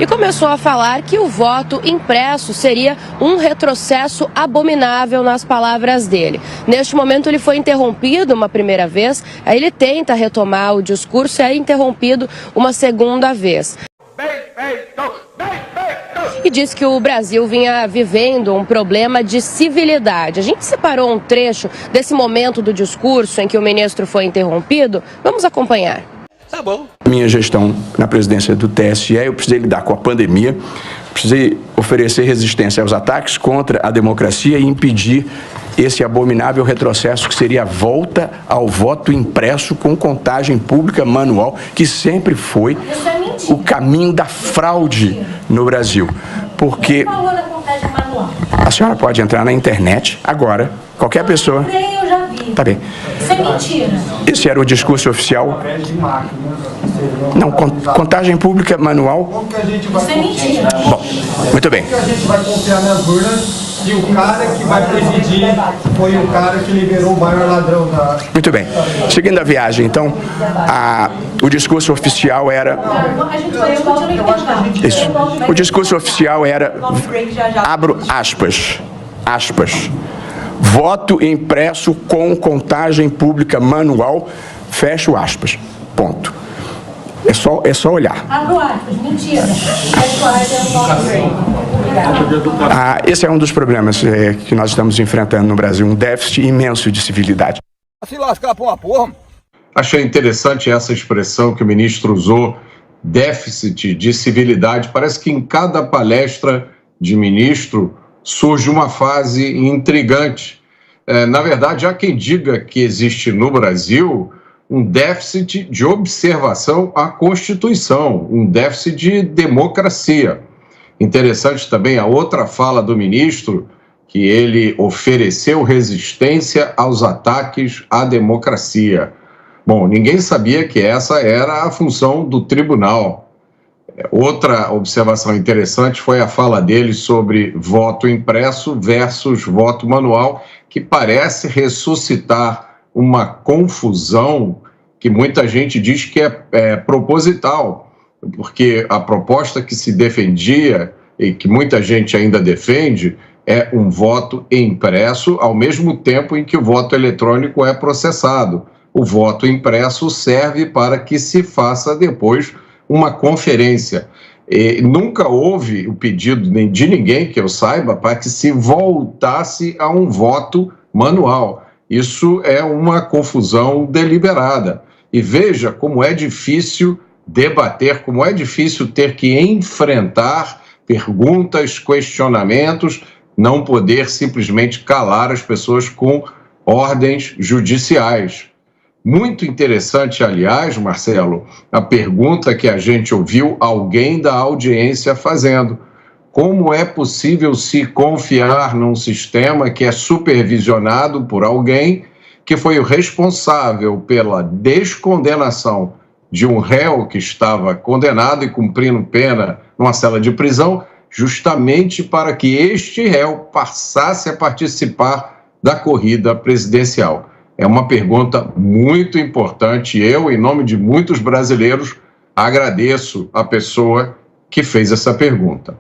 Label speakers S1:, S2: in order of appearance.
S1: e começou a falar que o voto impresso seria um retrocesso abominável nas palavras dele. Neste momento ele foi interrompido uma primeira vez, aí ele tenta retomar o discurso e é interrompido uma segunda vez. E diz que o Brasil vinha vivendo um problema de civilidade. A gente separou um trecho desse momento do discurso em que o ministro foi interrompido. Vamos acompanhar.
S2: Tá bom. Minha gestão na presidência do TSE, eu precisei lidar com a pandemia, precisei oferecer resistência aos ataques contra a democracia e impedir esse abominável retrocesso que seria a volta ao voto impresso com contagem pública manual, que sempre foi o caminho da fraude no Brasil. Porque a senhora pode entrar na internet agora, qualquer pessoa...
S3: Eu já vi.
S2: Tá bem.
S3: Isso é mentira.
S2: Esse era o discurso oficial. Não, contagem pública manual.
S3: Isso é mentira.
S2: Bom, muito bem.
S4: A gente vai confiar nas urnas e o cara que vai presidir foi o cara que liberou o maior ladrão da...
S2: Muito bem. Seguindo a viagem, então, o discurso oficial era... Isso. O discurso oficial era, abro aspas, voto impresso com contagem pública manual, fecho aspas, ponto. É só olhar.
S3: Abro aspas, mentira.
S2: Esse é um dos problemas que nós estamos enfrentando no Brasil, um déficit imenso de civilidade.
S5: Se lascar pra uma porra.
S6: Achei interessante essa expressão que o ministro usou, déficit de civilidade. Parece que em cada palestra de ministro surge uma fase intrigante. Na verdade, há quem diga que existe no Brasil um déficit de observação à Constituição, um déficit de democracia. Interessante também a outra fala do ministro, que ele ofereceu resistência aos ataques à democracia. Bom, ninguém sabia que essa era a função do tribunal. Outra observação interessante foi a fala dele sobre voto impresso versus voto manual, que parece ressuscitar uma confusão que muita gente diz que é proposital, porque a proposta que se defendia e que muita gente ainda defende é um voto impresso ao mesmo tempo em que o voto eletrônico é processado. O voto impresso serve para que se faça depois uma conferência. E nunca houve o pedido de ninguém que eu saiba para que se voltasse a um voto manual. Isso é uma confusão deliberada. E veja como é difícil debater, como é difícil ter que enfrentar perguntas, questionamentos, não poder simplesmente calar as pessoas com ordens judiciais. Muito interessante, aliás, Marcelo, a pergunta que a gente ouviu alguém da audiência fazendo. Como é possível se confiar num sistema que é supervisionado por alguém que foi o responsável pela descondenação de um réu que estava condenado e cumprindo pena numa cela de prisão, justamente para que este réu passasse a participar da corrida presidencial? É uma pergunta muito importante. Eu, em nome de muitos brasileiros, agradeço a pessoa que fez essa pergunta.